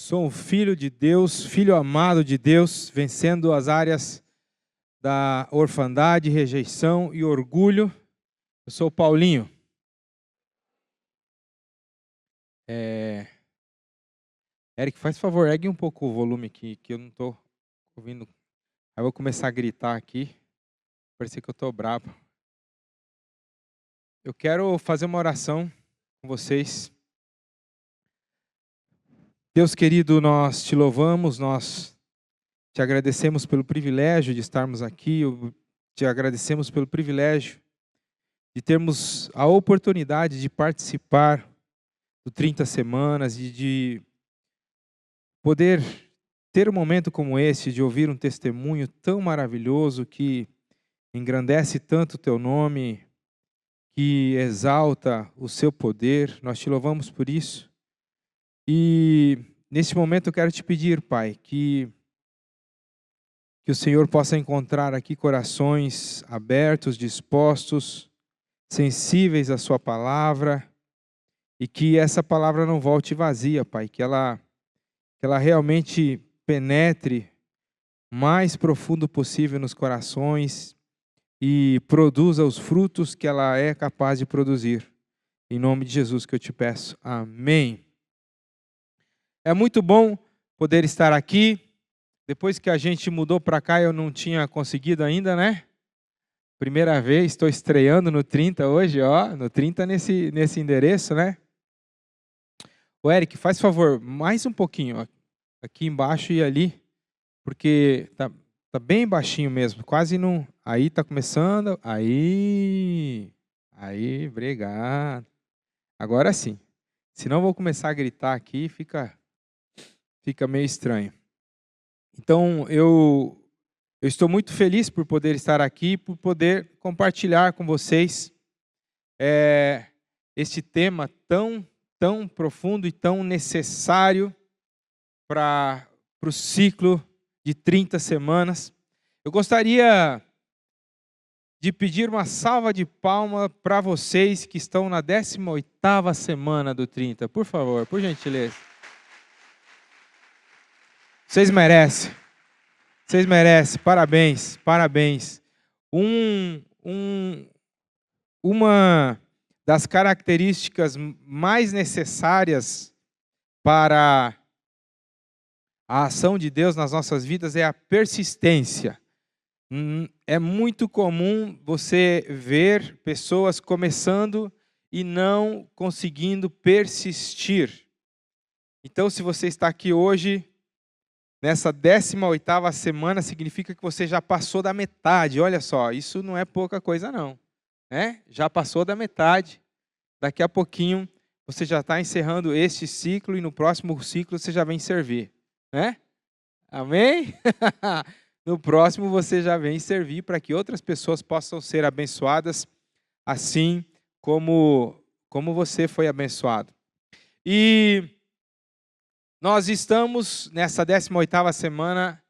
Sou um filho de Deus, filho amado de Deus, vencendo as áreas da orfandade, rejeição e orgulho. Eu sou o Paulinho. Eric, faz favor, ergue um pouco o volume aqui, que eu não estou ouvindo. Aí eu vou começar a gritar aqui, parece que eu estou bravo. Eu quero fazer uma oração com vocês. Deus querido, nós te louvamos, nós te agradecemos pelo privilégio de estarmos aqui, te agradecemos pelo privilégio de termos a oportunidade de participar do 30 Semanas e de poder ter um momento como esse, de ouvir um testemunho tão maravilhoso que engrandece tanto o teu nome, que exalta o seu poder. Nós te louvamos por isso. E nesse momento eu quero te pedir, Pai, que o Senhor possa encontrar aqui corações abertos, dispostos, sensíveis à sua palavra, e que essa palavra não volte vazia, Pai, que ela realmente penetre o mais profundo possível nos corações e produza os frutos que ela é capaz de produzir. Em nome de Jesus que eu te peço. Amém. É muito bom poder estar aqui. Depois que a gente mudou para cá, eu não tinha conseguido ainda, né? Primeira vez, estou estreando no 30 hoje, ó. No 30 nesse endereço, né? O Eric, faz favor, mais um pouquinho, ó, aqui embaixo e ali, porque tá bem baixinho mesmo, quase não. Aí tá começando, aí, obrigado. Agora sim. Senão eu vou começar a gritar aqui e fica meio estranho. Então, eu estou muito feliz por poder estar aqui, por poder compartilhar com vocês este tema tão profundo e tão necessário para o ciclo de 30 semanas. Eu gostaria de pedir uma salva de palmas para vocês que estão na 18ª semana do 30. Por favor, por gentileza. Vocês merecem, parabéns. Uma das características mais necessárias para a ação de Deus nas nossas vidas é a persistência. É muito comum você ver pessoas começando e não conseguindo persistir. Então, se você está aqui hoje, nessa 18ª semana, significa que você já passou da metade. Olha só, isso não é pouca coisa não. Né? Já passou da metade. Daqui a pouquinho você já está encerrando este ciclo e no próximo ciclo você já vem servir. Né? Amém? No próximo você já vem servir para que outras pessoas possam ser abençoadas assim como você foi abençoado. E nós estamos nessa 18ª semana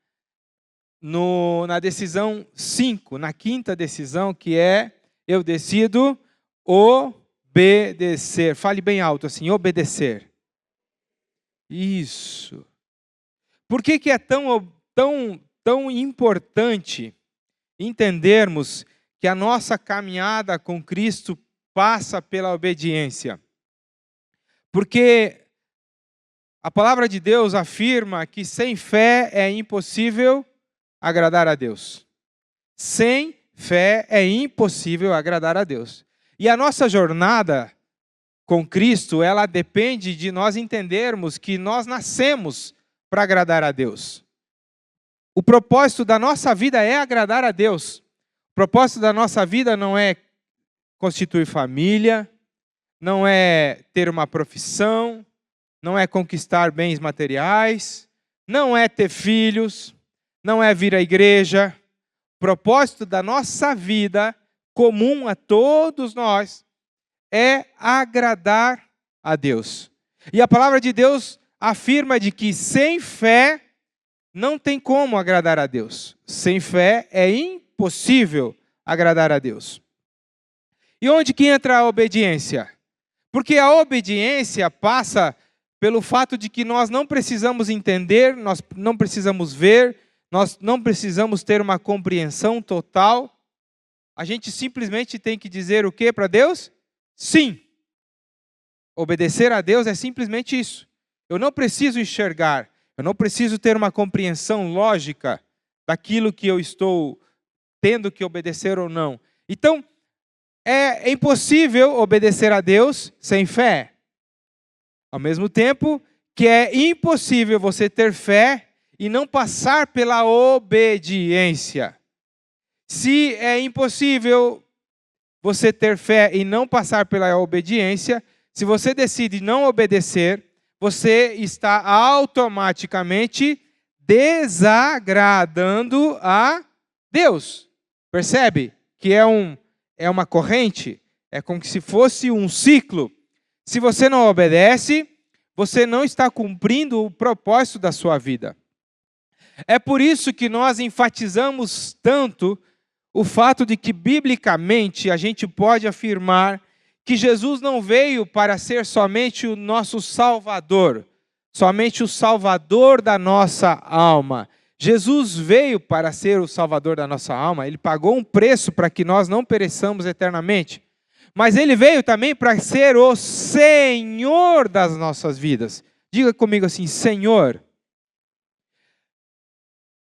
na decisão 5, na 5ª decisão, que é eu decido obedecer. Fale bem alto assim, obedecer. Isso. Por que é tão importante entendermos que a nossa caminhada com Cristo passa pela obediência? Porque a palavra de Deus afirma que sem fé é impossível agradar a Deus. Sem fé é impossível agradar a Deus. E a nossa jornada com Cristo, ela depende de nós entendermos que nós nascemos para agradar a Deus. O propósito da nossa vida é agradar a Deus. O propósito da nossa vida não é constituir família, não é ter uma profissão, não é conquistar bens materiais, não é ter filhos, não é vir à igreja. O propósito da nossa vida, comum a todos nós, é agradar a Deus. E a palavra de Deus afirma de que sem fé não tem como agradar a Deus. Sem fé é impossível agradar a Deus. E onde que entra a obediência? Porque a obediência passa pelo fato de que nós não precisamos entender, nós não precisamos ver, nós não precisamos ter uma compreensão total. A gente simplesmente tem que dizer o que para Deus? Sim. Obedecer a Deus é simplesmente isso. Eu não preciso enxergar, eu não preciso ter uma compreensão lógica daquilo que eu estou tendo que obedecer ou não. Então, é impossível obedecer a Deus sem fé. Ao mesmo tempo que é impossível você ter fé e não passar pela obediência. Se é impossível você ter fé e não passar pela obediência, se você decide não obedecer, você está automaticamente desagradando a Deus. Percebe que é uma corrente? É como se fosse um ciclo. Se você não obedece, você não está cumprindo o propósito da sua vida. É por isso que nós enfatizamos tanto o fato de que, biblicamente, a gente pode afirmar que Jesus não veio para ser somente o nosso Salvador, somente o Salvador da nossa alma. Jesus veio para ser o Salvador da nossa alma, Ele pagou um preço para que nós não pereçamos eternamente. Mas Ele veio também para ser o Senhor das nossas vidas. Diga comigo assim, Senhor.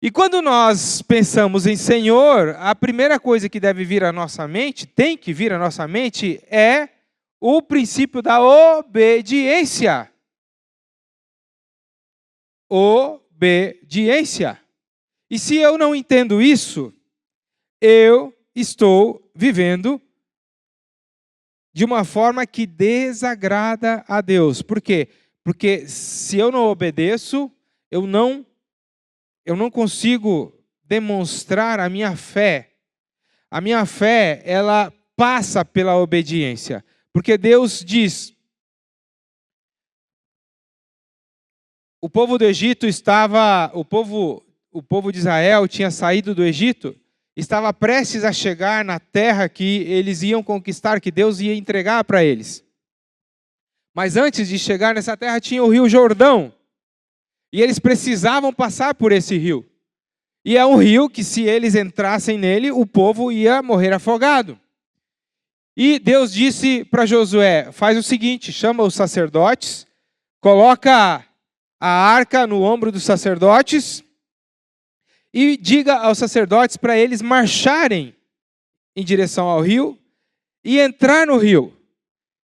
E quando nós pensamos em Senhor, a primeira coisa que deve vir à nossa mente, tem que vir à nossa mente, é o princípio da obediência. Obediência. E se eu não entendo isso, eu estou vivendo de uma forma que desagrada a Deus. Por quê? Porque se eu não obedeço, eu não consigo demonstrar a minha fé. A minha fé, ela passa pela obediência. Porque Deus diz, o povo do Egito o povo de Israel tinha saído do Egito, estava prestes a chegar na terra que eles iam conquistar, que Deus ia entregar para eles. Mas antes de chegar nessa terra tinha o rio Jordão. E eles precisavam passar por esse rio. E é um rio que, se eles entrassem nele, o povo ia morrer afogado. E Deus disse para Josué, faz o seguinte, chama os sacerdotes, coloca a arca no ombro dos sacerdotes e diga aos sacerdotes para eles marcharem em direção ao rio e entrar no rio.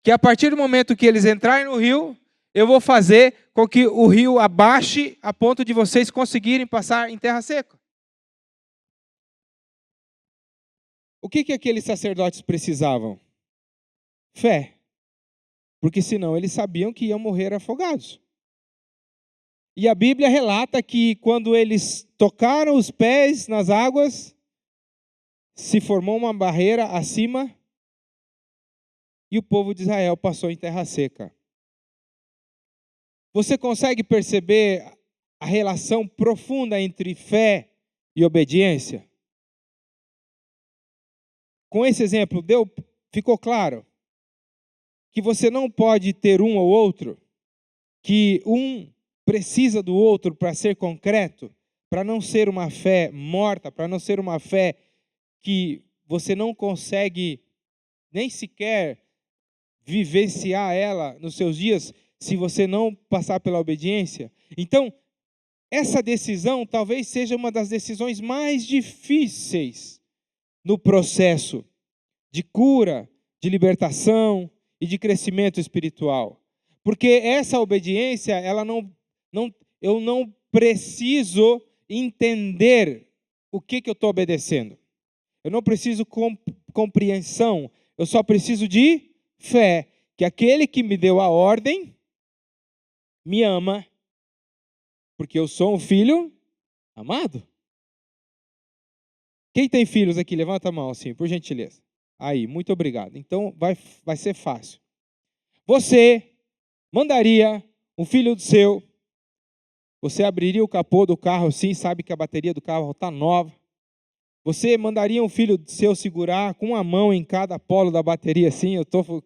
Que a partir do momento que eles entrarem no rio, eu vou fazer com que o rio abaixe a ponto de vocês conseguirem passar em terra seca. O que aqueles sacerdotes precisavam? Fé. Porque senão eles sabiam que iam morrer afogados. E a Bíblia relata que quando eles tocaram os pés nas águas, se formou uma barreira acima e o povo de Israel passou em terra seca. Você consegue perceber a relação profunda entre fé e obediência? Com esse exemplo, ficou claro que você não pode ter um ou outro, que um precisa do outro para ser concreto, para não ser uma fé morta, para não ser uma fé que você não consegue nem sequer vivenciar ela nos seus dias, se você não passar pela obediência. Então, essa decisão talvez seja uma das decisões mais difíceis no processo de cura, de libertação e de crescimento espiritual. Porque essa obediência, eu não preciso entender o que eu estou obedecendo. Eu não preciso compreensão, eu só preciso de fé, que aquele que me deu a ordem me ama, porque eu sou um filho amado. Quem tem filhos aqui? Levanta a mão assim, por gentileza. Aí, muito obrigado. Então, vai ser fácil. Você mandaria um filho seu, você abriria o capô do carro assim, sabe que a bateria do carro está nova. Você mandaria um filho seu segurar com uma mão em cada polo da bateria assim, eu estou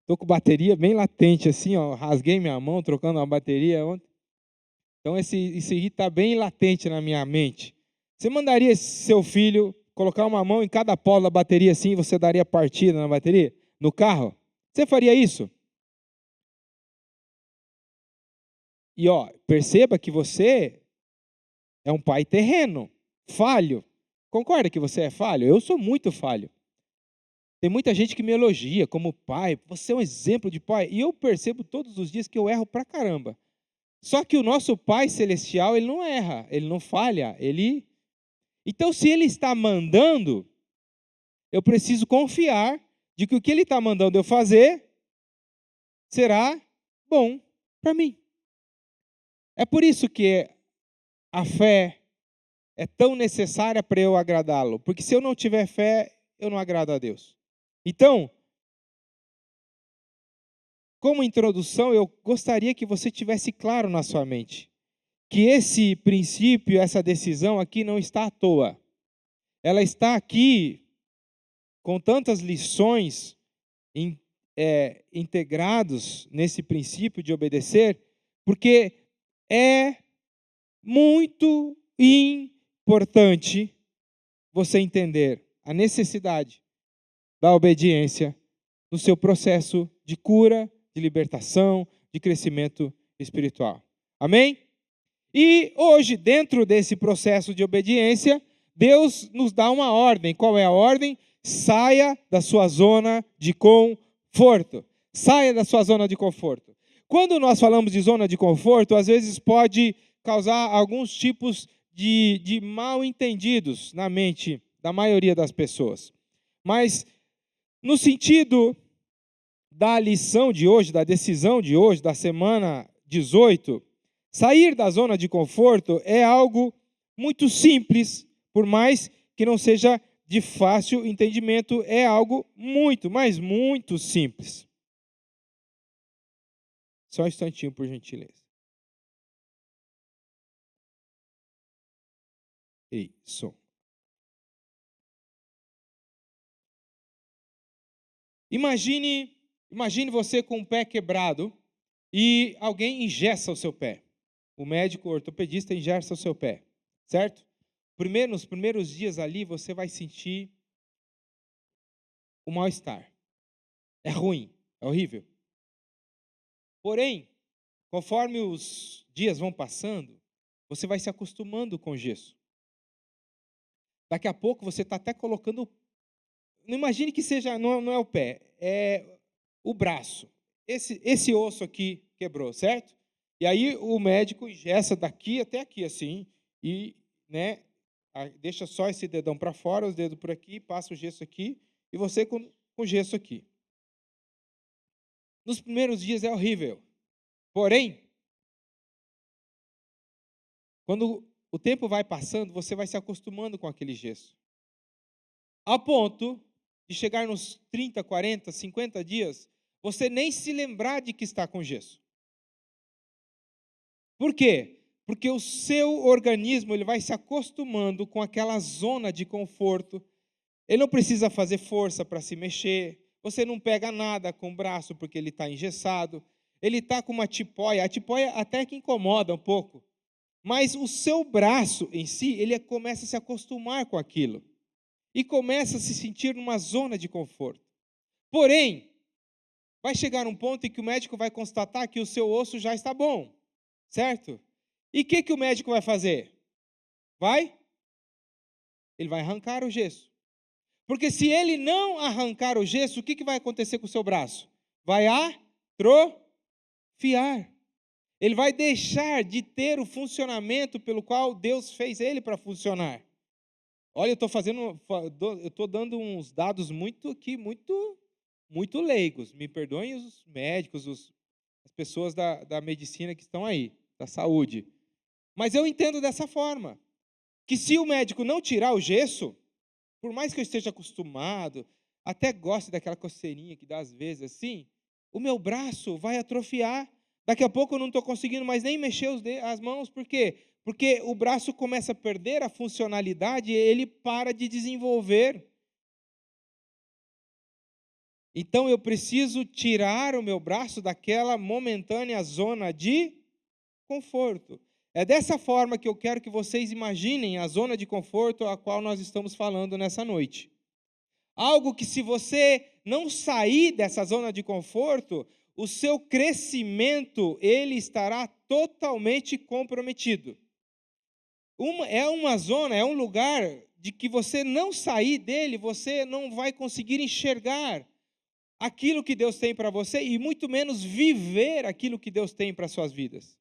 Estou com bateria bem latente assim, ó. Rasguei minha mão trocando uma bateria ontem. Então isso aí está bem latente na minha mente. Você mandaria seu filho colocar uma mão em cada polo da bateria assim e você daria partida na bateria? No carro? Você faria isso? E ó, perceba que você é um pai terreno, falho. Concorda que você é falho? Eu sou muito falho. Tem muita gente que me elogia como pai. Você é um exemplo de pai. E eu percebo todos os dias que eu erro pra caramba. Só que o nosso Pai Celestial, ele não erra, ele não falha. Então, se ele está mandando, eu preciso confiar de que o que ele está mandando eu fazer será bom para mim. É por isso que a fé é tão necessária para eu agradá-lo. Porque se eu não tiver fé, eu não agrado a Deus. Então, como introdução, eu gostaria que você tivesse claro na sua mente que esse princípio, essa decisão aqui não está à toa. Ela está aqui com tantas lições integrados nesse princípio de obedecer, porque é muito importante você entender a necessidade da obediência no seu processo de cura, de libertação, de crescimento espiritual. Amém? E hoje, dentro desse processo de obediência, Deus nos dá uma ordem. Qual é a ordem? Saia da sua zona de conforto. Saia da sua zona de conforto. Quando nós falamos de zona de conforto, às vezes pode causar alguns tipos de mal entendidos na mente da maioria das pessoas. Mas, no sentido da lição de hoje, da decisão de hoje, da semana 18, sair da zona de conforto é algo muito simples, por mais que não seja de fácil entendimento, é algo muito, mas muito simples. Só um instantinho, por gentileza. Isso. Imagine você com o pé quebrado e alguém engessa o seu pé. O médico ortopedista engessa o seu pé, certo? Nos primeiros dias ali, você vai sentir o mal-estar. É ruim, é horrível. Porém, conforme os dias vão passando, você vai se acostumando com o gesso. Daqui a pouco você está até colocando... Não imagine que seja, não é o pé, é o braço. Esse osso aqui quebrou, certo? E aí o médico engessa daqui até aqui, assim, e deixa só esse dedão para fora, os dedos por aqui, passa o gesso aqui, e você com o gesso aqui. Nos primeiros dias é horrível. Porém, quando o tempo vai passando, você vai se acostumando com aquele gesso. A ponto de chegar nos 30, 40, 50 dias, você nem se lembrar de que está com gesso. Por quê? Porque o seu organismo ele vai se acostumando com aquela zona de conforto. Ele não precisa fazer força para se mexer. Você não pega nada com o braço porque ele está engessado. Ele está com uma tipóia. A tipóia até que incomoda um pouco. Mas o seu braço em si, ele começa a se acostumar com aquilo. E começa a se sentir numa zona de conforto. Porém, vai chegar um ponto em que o médico vai constatar que o seu osso já está bom. Certo? E o que o médico vai fazer? Ele vai arrancar o gesso. Porque se ele não arrancar o gesso, o que vai acontecer com o seu braço? Vai atrofiar. Ele vai deixar de ter o funcionamento pelo qual Deus fez ele para funcionar. Olha, eu estou dando uns dados muito leigos. Me perdoem os médicos, as pessoas da medicina que estão aí, da saúde. Mas eu entendo dessa forma, que se o médico não tirar o gesso, por mais que eu esteja acostumado, até goste daquela coceirinha que dá às vezes assim, o meu braço vai atrofiar. Daqui a pouco eu não estou conseguindo mais nem mexer as mãos. Por quê? Porque o braço começa a perder a funcionalidade e ele para de desenvolver. Então eu preciso tirar o meu braço daquela momentânea zona de conforto. É dessa forma que eu quero que vocês imaginem a zona de conforto a qual nós estamos falando nessa noite. Algo que, se você não sair dessa zona de conforto, o seu crescimento ele estará totalmente comprometido. É uma zona, é um lugar de que você não sair dele, você não vai conseguir enxergar aquilo que Deus tem para você e muito menos viver aquilo que Deus tem para as suas vidas.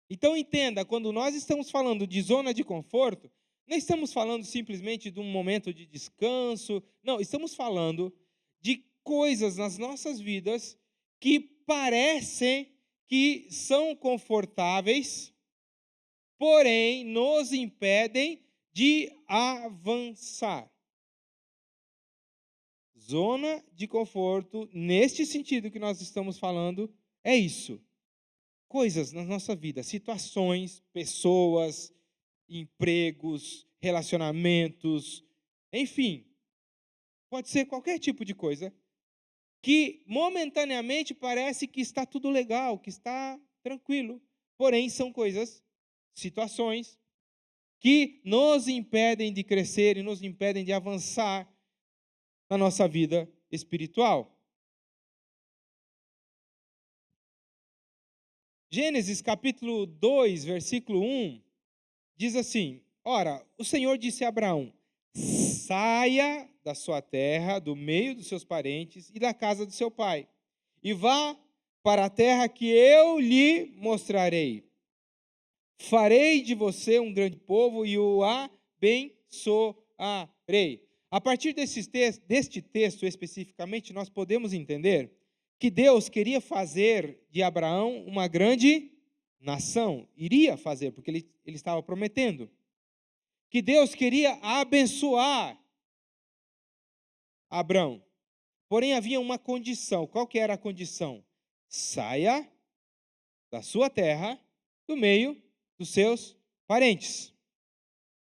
Então entenda, quando nós estamos falando de zona de conforto, não estamos falando simplesmente de um momento de descanso, não, estamos falando de coisas nas nossas vidas que parecem que são confortáveis, porém nos impedem de avançar. Zona de conforto, neste sentido que nós estamos falando, é isso. Coisas na nossa vida, situações, pessoas, empregos, relacionamentos, enfim, pode ser qualquer tipo de coisa que momentaneamente parece que está tudo legal, que está tranquilo, porém são coisas, situações que nos impedem de crescer e nos impedem de avançar na nossa vida espiritual. Gênesis capítulo 2, versículo 1, diz assim: Ora, o Senhor disse a Abraão: saia da sua terra, do meio dos seus parentes e da casa do seu pai, e vá para a terra que eu lhe mostrarei. Farei de você um grande povo e o abençoarei. A partir deste texto especificamente, nós podemos entender que Deus queria fazer de Abraão uma grande nação. Iria fazer, porque ele estava prometendo. Que Deus queria abençoar Abraão. Porém, havia uma condição. Qual que era a condição? Saia da sua terra, do meio dos seus parentes.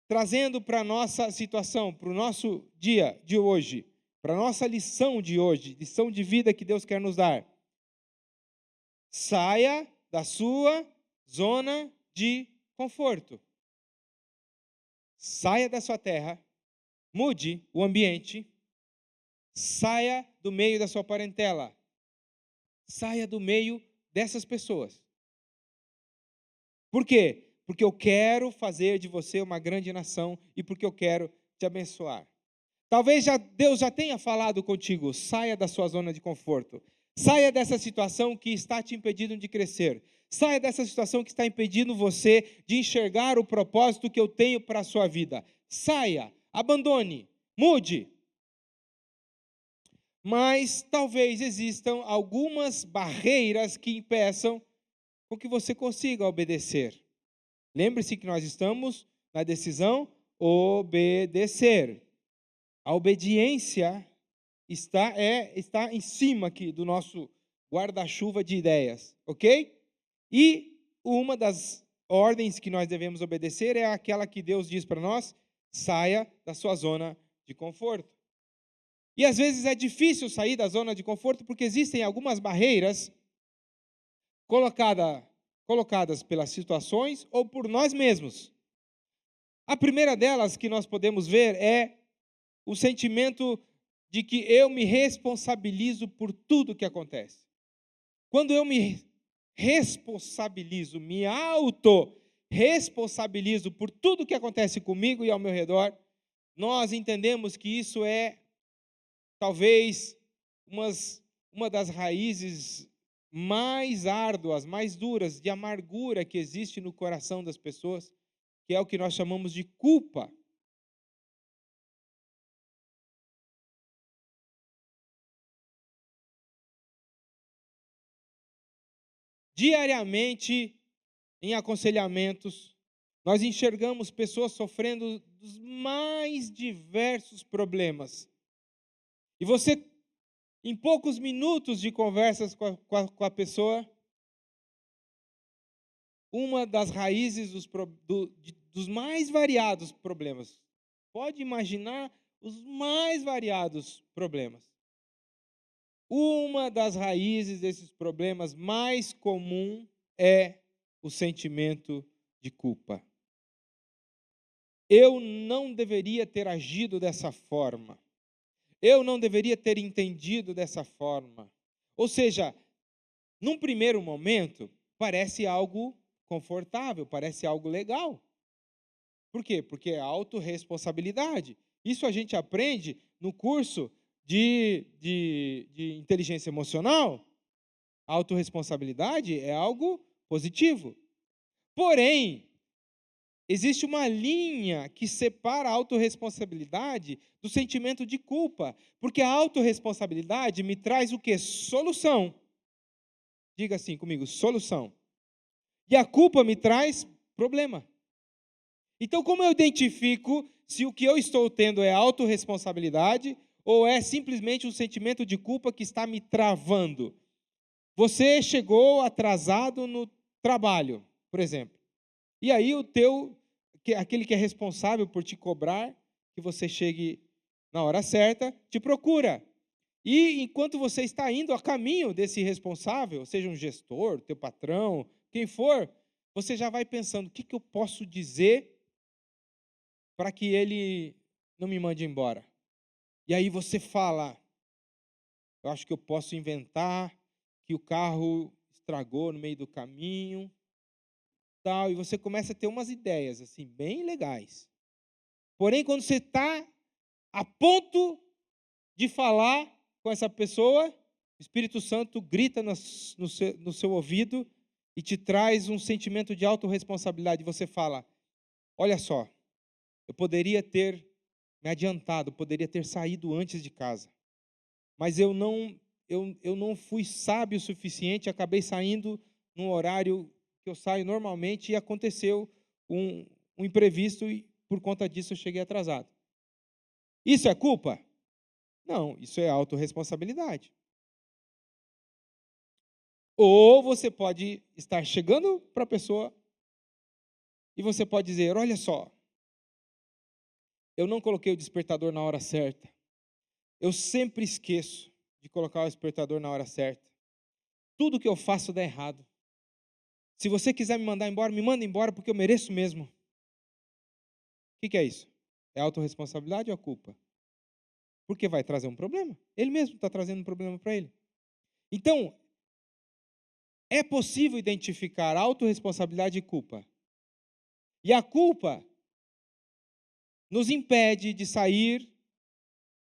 Trazendo para a nossa situação, para o nosso dia de hoje, para a nossa lição de hoje, lição de vida que Deus quer nos dar. Saia da sua zona de conforto. Saia da sua terra, mude o ambiente, saia do meio da sua parentela, saia do meio dessas pessoas. Por quê? Porque eu quero fazer de você uma grande nação e porque eu quero te abençoar. Talvez Deus já tenha falado contigo, saia da sua zona de conforto. Saia dessa situação que está te impedindo de crescer. Saia dessa situação que está impedindo você de enxergar o propósito que eu tenho para a sua vida. Saia, abandone, mude. Mas talvez existam algumas barreiras que impeçam com que você consiga obedecer. Lembre-se que nós estamos na decisão obedecer. A obediência está em cima aqui do nosso guarda-chuva de ideias, ok? E uma das ordens que nós devemos obedecer é aquela que Deus diz para nós: saia da sua zona de conforto. E às vezes é difícil sair da zona de conforto porque existem algumas barreiras colocadas pelas situações ou por nós mesmos. A primeira delas que nós podemos ver é o sentimento de que eu me responsabilizo por tudo que acontece. Quando eu me responsabilizo, me auto-responsabilizo por tudo que acontece comigo e ao meu redor, nós entendemos que isso é, talvez, uma das raízes mais árduas, mais duras, de amargura que existe no coração das pessoas, que é o que nós chamamos de culpa. Diariamente, em aconselhamentos, nós enxergamos pessoas sofrendo dos mais diversos problemas. E você, em poucos minutos de conversas com a pessoa, uma das raízes dos mais variados problemas. Pode imaginar os mais variados problemas. Uma das raízes desses problemas mais comum é o sentimento de culpa. Eu não deveria ter agido dessa forma. Eu não deveria ter entendido dessa forma. Ou seja, num primeiro momento, parece algo confortável, parece algo legal. Por quê? Porque é autorresponsabilidade. Isso a gente aprende no curso de inteligência emocional. A autorresponsabilidade é algo positivo. Porém, existe uma linha que separa a autorresponsabilidade do sentimento de culpa. Porque a autorresponsabilidade me traz o quê? Solução. Diga assim comigo, solução. E a culpa me traz problema. Então, como eu identifico se o que eu estou tendo é autorresponsabilidade ou é simplesmente um sentimento de culpa que está me travando? Você chegou atrasado no trabalho, por exemplo. E aí aquele que é responsável por te cobrar que você chegue na hora certa, te procura. E enquanto você está indo a caminho desse responsável, seja um gestor, teu patrão, quem for, você já vai pensando, o que eu posso dizer para que ele não me mande embora? E aí você fala, eu acho que eu posso inventar que o carro estragou no meio do caminho, tal, e você começa a ter umas ideias assim bem legais. Porém, quando você está a ponto de falar com essa pessoa, o Espírito Santo grita no seu ouvido e te traz um sentimento de autorresponsabilidade. Você fala, olha só, eu poderia ter me adiantado, poderia ter saído antes de casa, mas eu não fui sábio o suficiente, acabei saindo num horário que eu saio normalmente e aconteceu um imprevisto e por conta disso eu cheguei atrasado. Isso é culpa? Não, isso é autorresponsabilidade. Ou você pode estar chegando para a pessoa e você pode dizer, olha só, eu não coloquei o despertador na hora certa. Eu sempre esqueço de colocar o despertador na hora certa. Tudo que eu faço dá errado. Se você quiser me mandar embora, me manda embora porque eu mereço mesmo. O que é isso? É autorresponsabilidade ou culpa? Porque vai trazer um problema. Ele mesmo está trazendo um problema para ele. Então, é possível identificar autorresponsabilidade e culpa. E a culpa nos impede de sair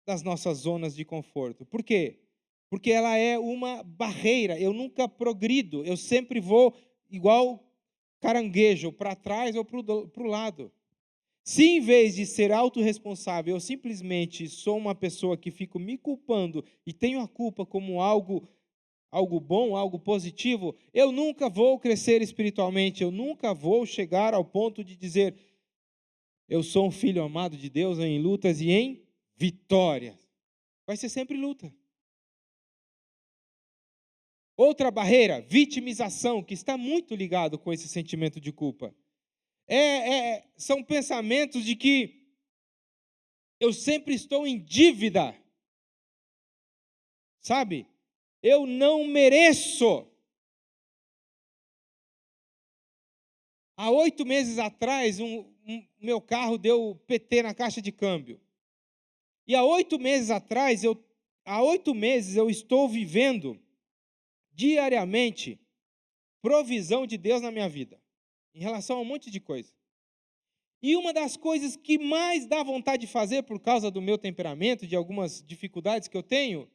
das nossas zonas de conforto. Por quê? Porque ela é uma barreira. Eu nunca progrido, eu sempre vou igual caranguejo, para trás ou para o lado. Se em vez de ser autorresponsável, eu simplesmente sou uma pessoa que fico me culpando e tenho a culpa como algo bom, algo positivo, eu nunca vou crescer espiritualmente, eu nunca vou chegar ao ponto de dizer, eu sou um filho amado de Deus em lutas e em vitórias. Vai ser sempre luta. Outra barreira, vitimização, que está muito ligado com esse sentimento de culpa. São pensamentos de que eu sempre estou em dívida. Sabe? Eu não mereço. Há 8 meses atrás, meu carro deu PT na caixa de câmbio. E há 8 meses atrás, há 8 meses eu estou vivendo diariamente provisão de Deus na minha vida, em relação a um monte de coisa. E uma das coisas que mais dá vontade de fazer por causa do meu temperamento, de algumas dificuldades que eu tenho,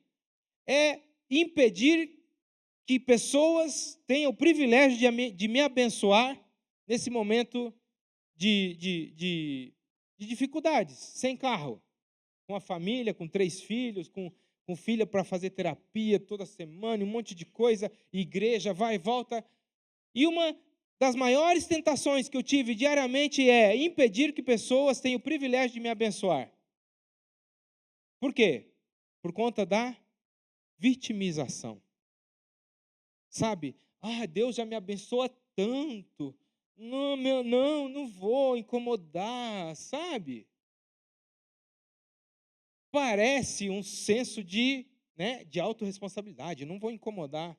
é impedir que pessoas tenham o privilégio de me abençoar nesse momento de dificuldades, sem carro, com a família, com 3 filhos, com filha para fazer terapia toda semana, um monte de coisa, igreja, vai e volta. E uma das maiores tentações que eu tive diariamente é impedir que pessoas tenham o privilégio de me abençoar. Por quê? Por conta da vitimização. Sabe? Deus já me abençoa tanto. Não vou incomodar, sabe? Parece um senso de né, de autorresponsabilidade, não vou incomodar.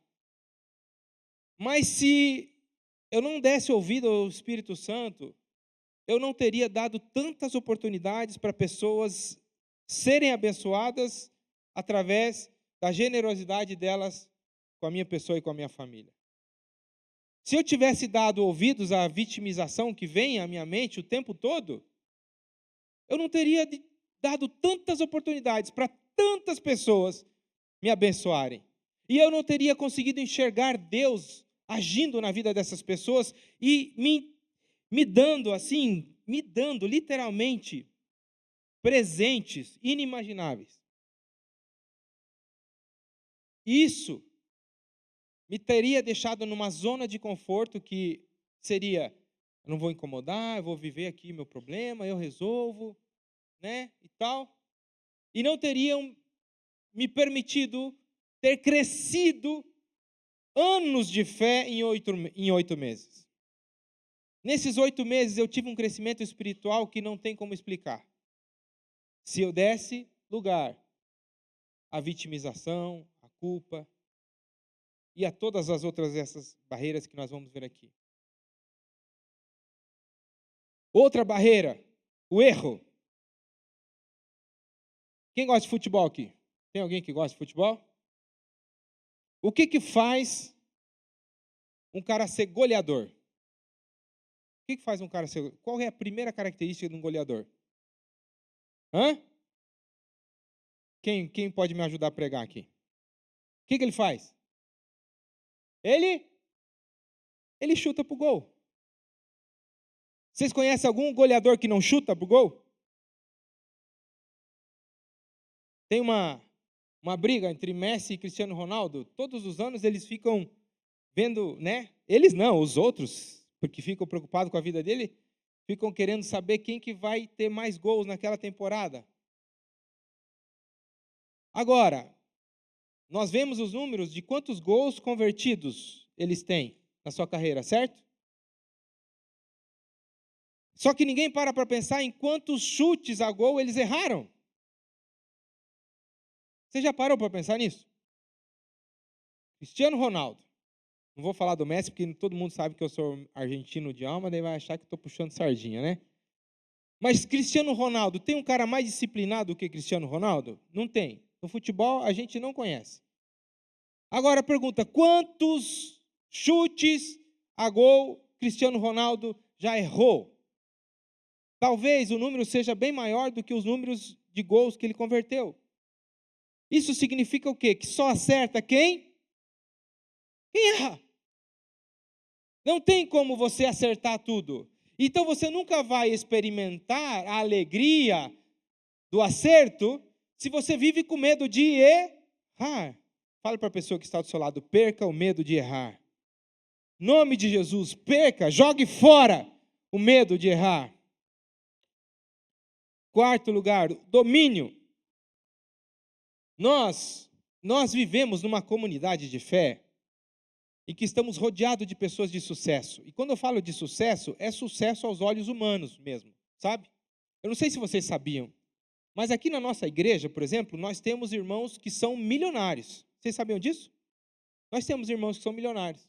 Mas se eu não desse ouvido ao Espírito Santo, eu não teria dado tantas oportunidades para pessoas serem abençoadas através da generosidade delas com a minha pessoa e com a minha família. Se eu tivesse dado ouvidos à vitimização que vem à minha mente o tempo todo, eu não teria dado tantas oportunidades para tantas pessoas me abençoarem. E eu não teria conseguido enxergar Deus agindo na vida dessas pessoas e me dando literalmente presentes inimagináveis. Isso me teria deixado numa zona de conforto que seria, eu não vou incomodar, eu vou viver aqui meu problema, eu resolvo, né, e tal. E não teriam me permitido ter crescido anos de fé em 8 meses. Nesses 8 meses eu tive um crescimento espiritual que não tem como explicar. Se eu desse lugar à vitimização, à culpa e a todas as outras essas barreiras que nós vamos ver aqui. Outra barreira, o erro. Quem gosta de futebol aqui? Tem alguém que gosta de futebol? O que faz um cara ser goleador? O que faz um cara ser... Qual é a primeira característica de um goleador? Hã? Quem pode me ajudar a pregar aqui? O que ele faz? Ele chuta pro gol. Vocês conhecem algum goleador que não chuta pro gol? Tem uma briga entre Messi e Cristiano Ronaldo. Todos os anos eles ficam vendo, né? Eles não, os outros, porque ficam preocupados com a vida dele, ficam querendo saber quem que vai ter mais gols naquela temporada. Agora, nós vemos os números de quantos gols convertidos eles têm na sua carreira, certo? Só que ninguém para pensar em quantos chutes a gol eles erraram. Você já parou para pensar nisso? Cristiano Ronaldo. Não vou falar do Messi, porque todo mundo sabe que eu sou argentino de alma, daí vai achar que estou puxando sardinha, né? Mas Cristiano Ronaldo, tem um cara mais disciplinado do que Cristiano Ronaldo? Não tem. No futebol, a gente não conhece. Agora, pergunta, quantos chutes a gol Cristiano Ronaldo já errou? Talvez o número seja bem maior do que os números de gols que ele converteu. Isso significa o quê? Que só acerta quem? Quem erra. Não tem como você acertar tudo. Então você nunca vai experimentar a alegria do acerto se você vive com medo de errar. Fale para a pessoa que está do seu lado, perca o medo de errar. Em nome de Jesus, perca, jogue fora o medo de errar. Quarto lugar, domínio. Nós vivemos numa comunidade de fé em que estamos rodeados de pessoas de sucesso. E quando eu falo de sucesso, é sucesso aos olhos humanos mesmo, sabe? Eu não sei se vocês sabiam, mas aqui na nossa igreja, por exemplo, nós temos irmãos que são milionários. Vocês sabiam disso? Nós temos irmãos que são milionários.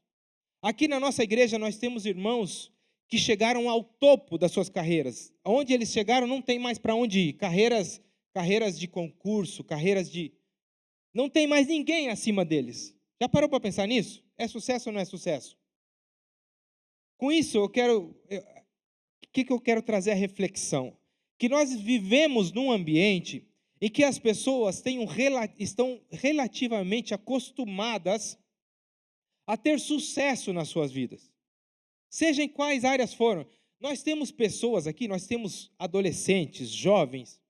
Aqui na nossa igreja nós temos irmãos que chegaram ao topo das suas carreiras. Onde eles chegaram não tem mais para onde ir. Carreiras de concurso, carreiras de... Não tem mais ninguém acima deles. Já parou para pensar nisso? É sucesso ou não é sucesso? Com isso, o que eu quero trazer a reflexão? Que nós vivemos num ambiente em que as pessoas estão relativamente acostumadas a ter sucesso nas suas vidas. Seja em quais áreas foram. Nós temos pessoas aqui, nós temos adolescentes, jovens,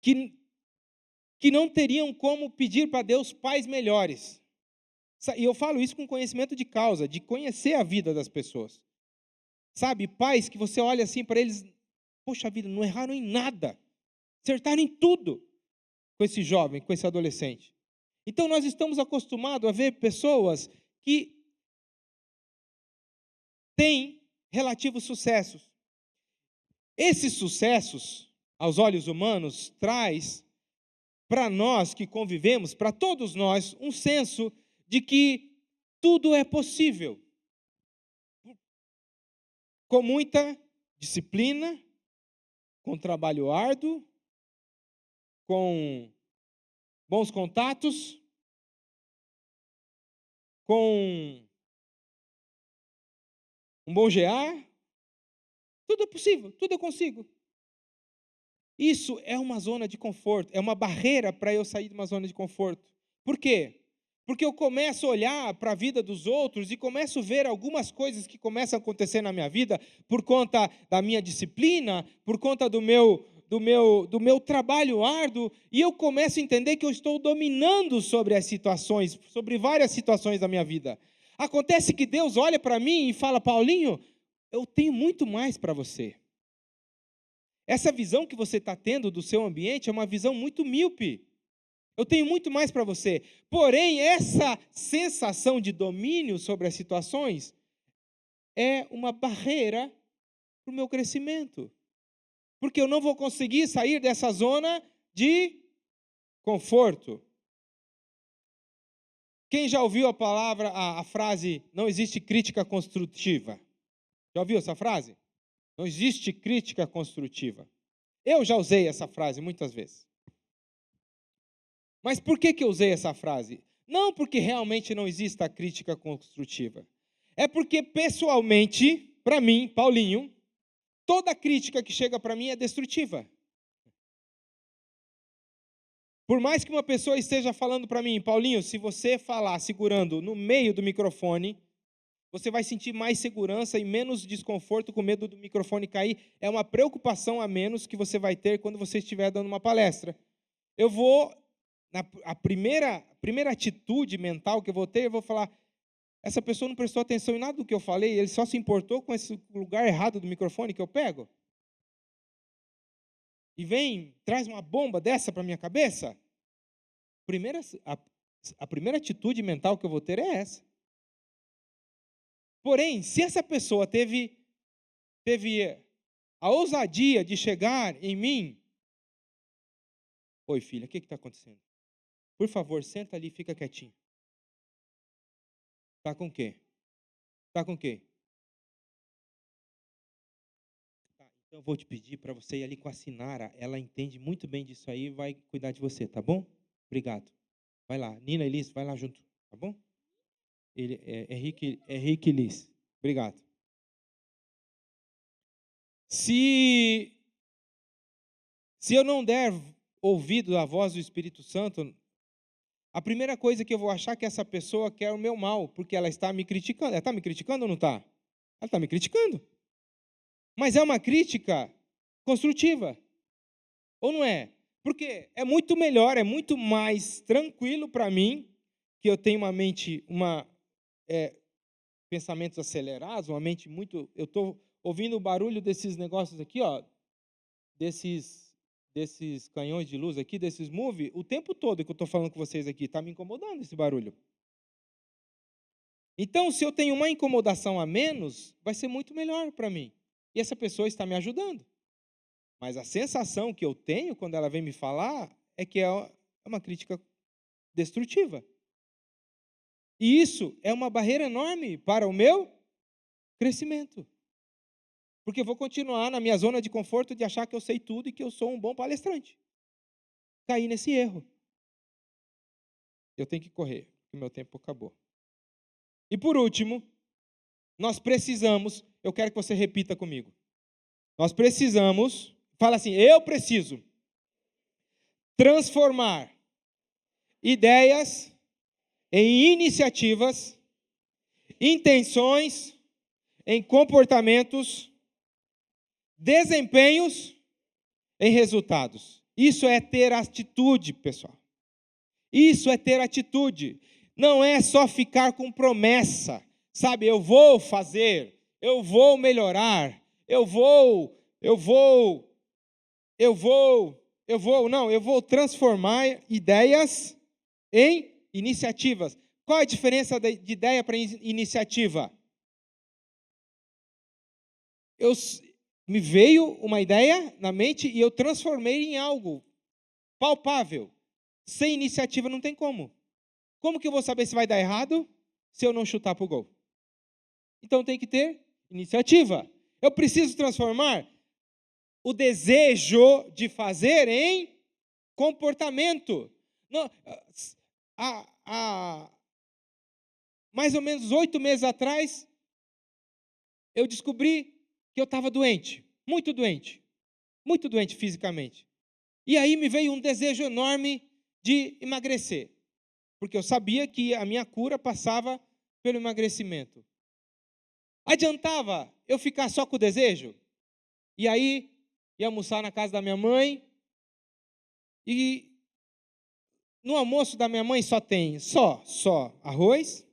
que não teriam como pedir para Deus pais melhores. E eu falo isso com conhecimento de causa, de conhecer a vida das pessoas. Sabe, pais que você olha assim para eles, poxa vida, não erraram em nada, acertaram em tudo com esse jovem, com esse adolescente. Então nós estamos acostumados a ver pessoas que têm relativos sucessos. Esses sucessos, aos olhos humanos, traz para nós que convivemos, para todos nós, um senso de que tudo é possível. Com muita disciplina, com trabalho árduo, com bons contatos, com um bom GA, tudo é possível, tudo eu consigo. Isso é uma zona de conforto, é uma barreira para eu sair de uma zona de conforto. Por quê? Porque eu começo a olhar para a vida dos outros e começo a ver algumas coisas que começam a acontecer na minha vida por conta da minha disciplina, por conta do meu trabalho árduo, e eu começo a entender que eu estou dominando sobre as situações, sobre várias situações da minha vida. Acontece que Deus olha para mim e fala: Paulinho, eu tenho muito mais para você. Essa visão que você está tendo do seu ambiente é uma visão muito míope. Eu tenho muito mais para você. Porém, essa sensação de domínio sobre as situações é uma barreira para o meu crescimento. Porque eu não vou conseguir sair dessa zona de conforto. Quem já ouviu a frase, não existe crítica construtiva? Já ouviu essa frase? Não existe crítica construtiva. Eu já usei essa frase muitas vezes. Mas por que eu usei essa frase? Não porque realmente não exista crítica construtiva. É porque, pessoalmente, para mim, Paulinho, toda crítica que chega para mim é destrutiva. Por mais que uma pessoa esteja falando para mim: Paulinho, se você falar segurando no meio do microfone, você vai sentir mais segurança e menos desconforto com medo do microfone cair. É uma preocupação a menos que você vai ter quando você estiver dando uma palestra. Eu vou, a primeira atitude mental que eu vou ter, eu vou falar: essa pessoa não prestou atenção em nada do que eu falei, ele só se importou com esse lugar errado do microfone que eu pego? E traz uma bomba dessa para a minha cabeça? A primeira atitude mental que eu vou ter é essa. Porém, se essa pessoa teve a ousadia de chegar em mim: oi, filha, o que está acontecendo? Por favor, senta ali e fica quietinho. Está com o quê? Está com o quê? Tá, então eu vou te pedir para você ir ali com a Sinara, ela entende muito bem disso aí e vai cuidar de você, tá bom? Obrigado. Vai lá, Nina e Liz, vai lá junto, tá bom? Ele é Henrique e Liz. Obrigado. Se eu não der ouvido à voz do Espírito Santo, a primeira coisa que eu vou achar é que essa pessoa quer o meu mal, porque ela está me criticando. Ela está me criticando ou não está? Ela está me criticando. Mas é uma crítica construtiva. Ou não é? Porque é muito melhor, é muito mais tranquilo para mim, que eu tenho uma mente, pensamentos acelerados, uma mente muito... Eu estou ouvindo o barulho desses negócios aqui, ó, desses canhões de luz aqui, desses movie, o tempo todo que eu estou falando com vocês aqui, está me incomodando esse barulho. Então, se eu tenho uma incomodação a menos, vai ser muito melhor para mim. E essa pessoa está me ajudando. Mas a sensação que eu tenho quando ela vem me falar é que é uma crítica destrutiva. E isso é uma barreira enorme para o meu crescimento. Porque eu vou continuar na minha zona de conforto de achar que eu sei tudo e que eu sou um bom palestrante. Caí nesse erro. Eu tenho que correr, porque o meu tempo acabou. E por último, nós precisamos, eu quero que você repita comigo. Nós precisamos, fala assim: eu preciso transformar ideias em iniciativas, intenções em comportamentos, desempenhos em resultados. Isso é ter atitude, pessoal. Isso é ter atitude. Não é só ficar com promessa, sabe? Eu vou fazer, eu vou melhorar, eu vou transformar ideias em iniciativas. Qual a diferença de ideia para iniciativa? Me veio uma ideia na mente e eu transformei em algo palpável. Sem iniciativa não tem como. Como que eu vou saber se vai dar errado se eu não chutar para o gol? Então tem que ter iniciativa. Eu preciso transformar o desejo de fazer em comportamento. Não, mais ou menos 8 meses atrás, eu descobri que eu estava doente, muito doente fisicamente. E aí me veio um desejo enorme de emagrecer, porque eu sabia que a minha cura passava pelo emagrecimento. Adiantava eu ficar só com o desejo? E aí, ia almoçar na casa da minha mãe, e no almoço da minha mãe só tem arroz,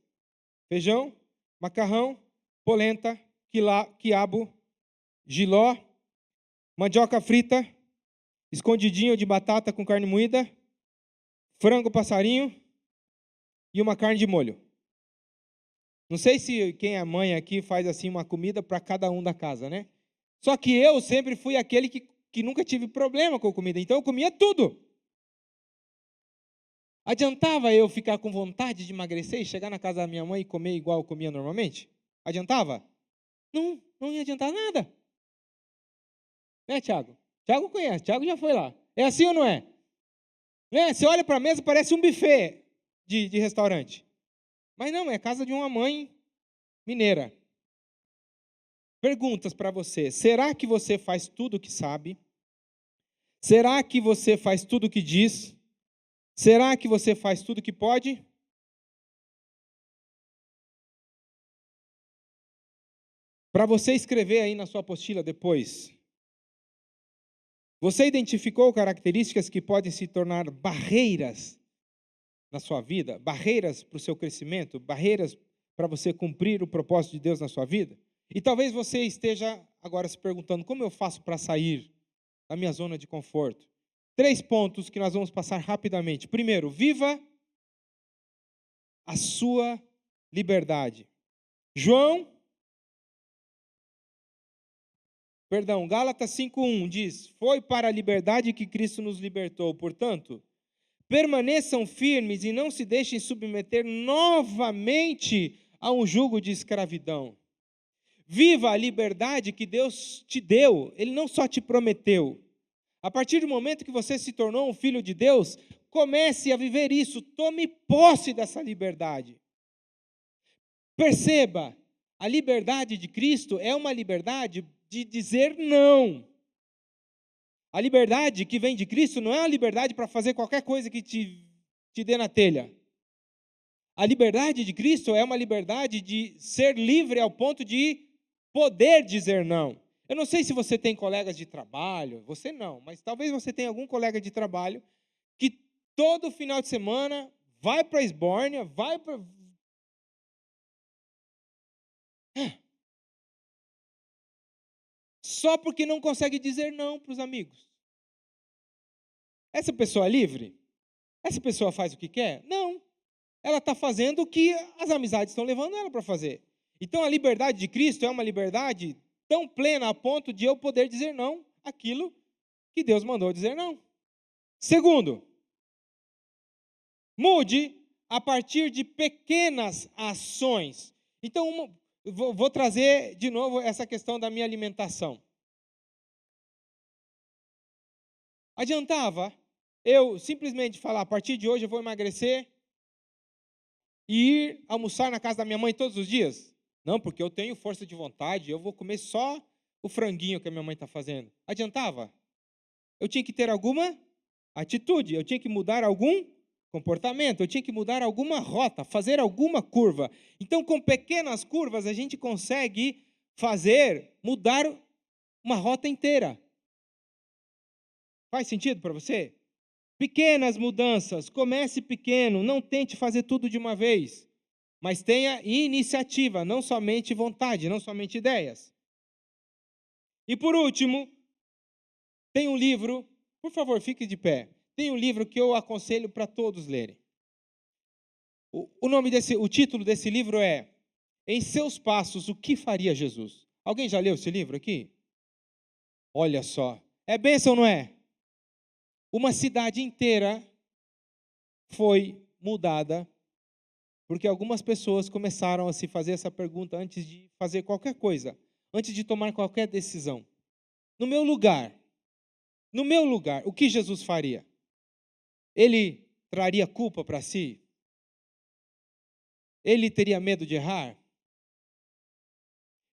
feijão, macarrão, polenta, quiabo, jiló, mandioca frita, escondidinho de batata com carne moída, frango passarinho e uma carne de molho. Não sei se quem é mãe aqui faz assim uma comida para cada um da casa, né? Só que eu sempre fui aquele que nunca tive problema com comida, então eu comia tudo. Adiantava eu ficar com vontade de emagrecer e chegar na casa da minha mãe e comer igual eu comia normalmente? Adiantava? Não ia adiantar nada. Né, Tiago? Tiago conhece, Tiago já foi lá. É assim ou não é? Né? Você olha para a mesa, parece um buffet de restaurante. Mas não, é casa de uma mãe mineira. Perguntas para você. Será que você faz tudo o que sabe? Será que você faz tudo o que diz? Será que você faz tudo o que pode? Para você escrever aí na sua apostila depois, você identificou características que podem se tornar barreiras na sua vida? Barreiras para o seu crescimento? Barreiras para você cumprir o propósito de Deus na sua vida? E talvez você esteja agora se perguntando, como eu faço para sair da minha zona de conforto? 3 pontos que nós vamos passar rapidamente. Primeiro, viva a sua liberdade. Gálatas 5:1 diz: foi para a liberdade que Cristo nos libertou, portanto, permaneçam firmes e não se deixem submeter novamente a um jugo de escravidão. Viva a liberdade que Deus te deu, Ele não só te prometeu. A partir do momento que você se tornou um filho de Deus, comece a viver isso, tome posse dessa liberdade. Perceba, a liberdade de Cristo é uma liberdade de dizer não. A liberdade que vem de Cristo não é uma liberdade para fazer qualquer coisa que te dê na telha. A liberdade de Cristo é uma liberdade de ser livre ao ponto de poder dizer não. Eu não sei se você tem colegas de trabalho, você não, mas talvez você tenha algum colega de trabalho que todo final de semana vai para a esbórnia, vai para... só porque não consegue dizer não para os amigos. Essa pessoa é livre? Essa pessoa faz o que quer? Não. Ela está fazendo o que as amizades estão levando ela para fazer. Então, a liberdade de Cristo é uma liberdade tão plena a ponto de eu poder dizer não àquilo que Deus mandou dizer não. Segundo, mude a partir de pequenas ações. Então, vou trazer de novo essa questão da minha alimentação. Adiantava eu simplesmente falar, a partir de hoje eu vou emagrecer e ir almoçar na casa da minha mãe todos os dias? Não, porque eu tenho força de vontade, eu vou comer só o franguinho que a minha mãe está fazendo. Adiantava? Eu tinha que ter alguma atitude, eu tinha que mudar algum comportamento, eu tinha que mudar alguma rota, fazer alguma curva. Então, com pequenas curvas, a gente consegue mudar uma rota inteira. Faz sentido para você? Pequenas mudanças, comece pequeno, não tente fazer tudo de uma vez, mas tenha iniciativa, não somente vontade, não somente ideias. E por último, tem um livro, por favor, fique de pé. Tem um livro que eu aconselho para todos lerem. O título desse livro é Em Seus Passos, o que faria Jesus? Alguém já leu esse livro aqui? Olha só, é bênção, não é? Uma cidade inteira foi mudada porque algumas pessoas começaram a se fazer essa pergunta antes de fazer qualquer coisa, antes de tomar qualquer decisão. No meu lugar, o que Jesus faria? Ele traria culpa para si? Ele teria medo de errar?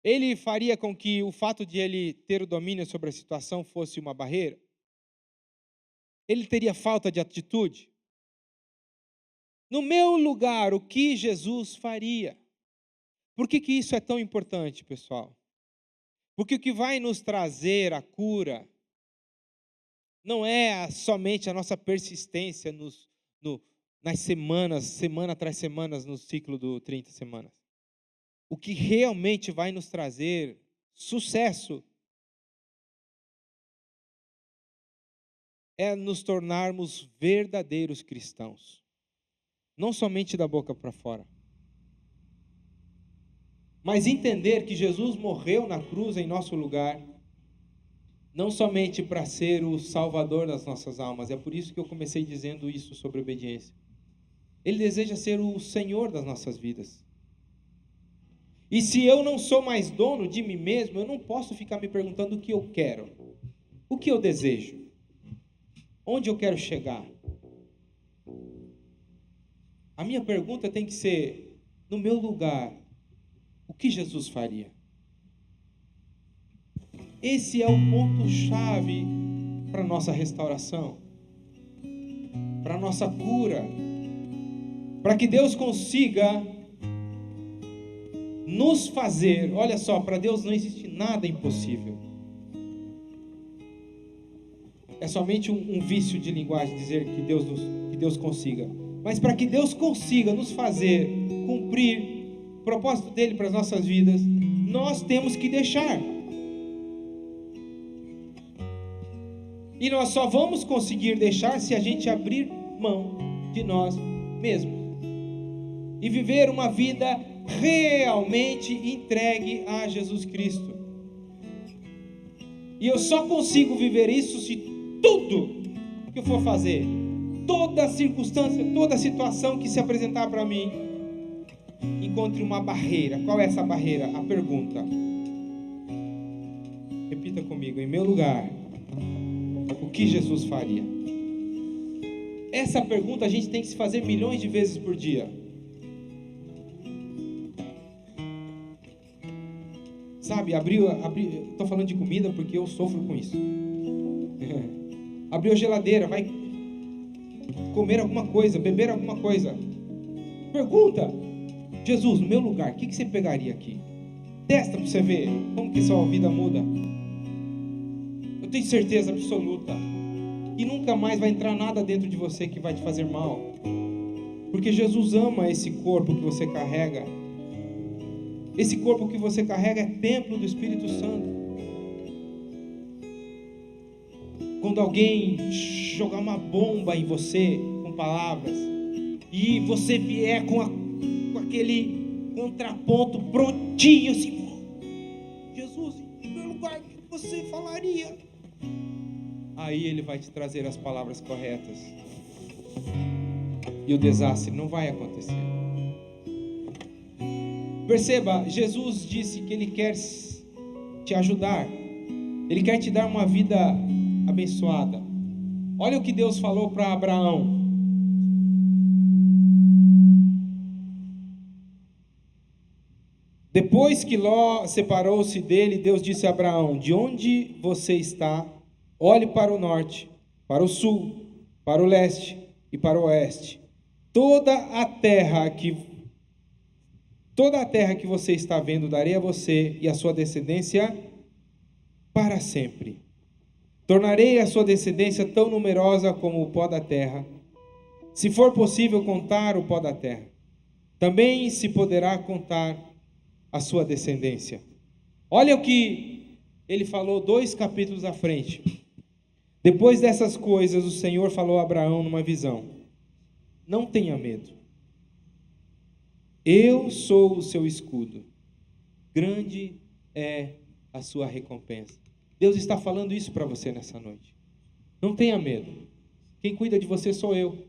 Ele faria com que o fato de ele ter o domínio sobre a situação fosse uma barreira? Ele teria falta de atitude? No meu lugar, o que Jesus faria? Por que isso é tão importante, pessoal? Porque o que vai nos trazer a cura não é somente a nossa persistência nas semanas, semana atrás semana, no ciclo do 30 semanas. O que realmente vai nos trazer sucesso é nos tornarmos verdadeiros cristãos. Não somente da boca para fora. Mas entender que Jesus morreu na cruz em nosso lugar, não somente para ser o salvador das nossas almas, é por isso que eu comecei dizendo isso sobre obediência. Ele deseja ser o Senhor das nossas vidas. E se eu não sou mais dono de mim mesmo, eu não posso ficar me perguntando o que eu quero, o que eu desejo, onde eu quero chegar. A minha pergunta tem que ser, no meu lugar, o que Jesus faria? Esse é o ponto-chave para a nossa restauração, para a nossa cura, para que Deus consiga nos fazer, olha só, para Deus não existe nada impossível. É somente um vício de linguagem dizer que Deus consiga. Mas para que Deus consiga nos fazer cumprir o propósito dele para as nossas vidas, nós temos que deixar. E nós só vamos conseguir deixar se a gente abrir mão de nós mesmos e viver uma vida realmente entregue a Jesus Cristo. E eu só consigo viver isso se tudo que eu for fazer, toda circunstância, toda situação que se apresentar para mim, encontre uma barreira. Qual é essa barreira? A pergunta. Repita comigo: em meu lugar, o que Jesus faria? Essa pergunta a gente tem que se fazer milhões de vezes por dia. Sabe, estou falando de comida porque eu sofro com isso. Abriu a geladeira, vai comer alguma coisa, beber alguma coisa. Pergunta: Jesus, no meu lugar, o que você pegaria aqui? Testa para você ver como que sua vida muda. Eu tenho certeza absoluta que nunca mais vai entrar nada dentro de você que vai te fazer mal. Porque Jesus ama esse corpo que você carrega. Esse corpo que você carrega é templo do Espírito Santo. Quando alguém jogar uma bomba em você com palavras e você vier com aquele contraponto prontinho assim: Jesus, em meu lugar, o que você falaria? Aí ele vai te trazer as palavras corretas e o desastre não vai acontecer. Perceba, Jesus disse que Ele quer te ajudar. Ele quer te dar uma vida abençoada. Olha o que Deus falou para Abraão. Depois que Ló separou-se dele, Deus disse a Abraão: de onde você está, olhe para o norte, para o sul, para o leste e para o oeste. Toda a terra que você está vendo, darei a você e a sua descendência para sempre. Tornarei a sua descendência tão numerosa como o pó da terra, se for possível contar o pó da terra. Também se poderá contar a sua descendência. Olha o que ele falou 2 capítulos à frente. Depois dessas coisas, o Senhor falou a Abraão numa visão: não tenha medo. Eu sou o seu escudo, grande é a sua recompensa. Deus está falando isso para você nessa noite. Não tenha medo. Quem cuida de você sou eu.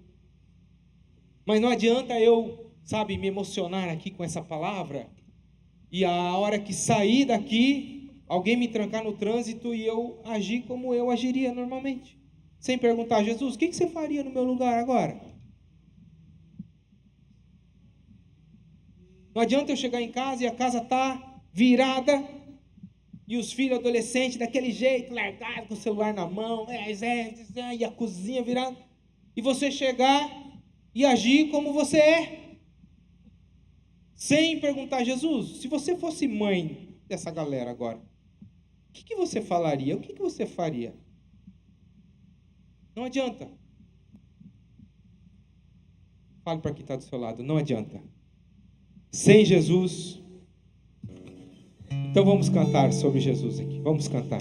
Mas não adianta eu, sabe, me emocionar aqui com essa palavra e a hora que sair daqui, alguém me trancar no trânsito e eu agir como eu agiria normalmente. Sem perguntar, Jesus, o que você faria no meu lugar agora? Não adianta eu chegar em casa e a casa está virada e os filhos adolescentes daquele jeito, largados com o celular na mão, e a cozinha virada, e você chegar e agir como você é, sem perguntar, Jesus, se você fosse mãe dessa galera agora, o que você falaria? O que você faria? Não adianta. Fale para quem está do seu lado, não adianta. Sem Jesus. Então vamos cantar sobre Jesus aqui. Vamos cantar.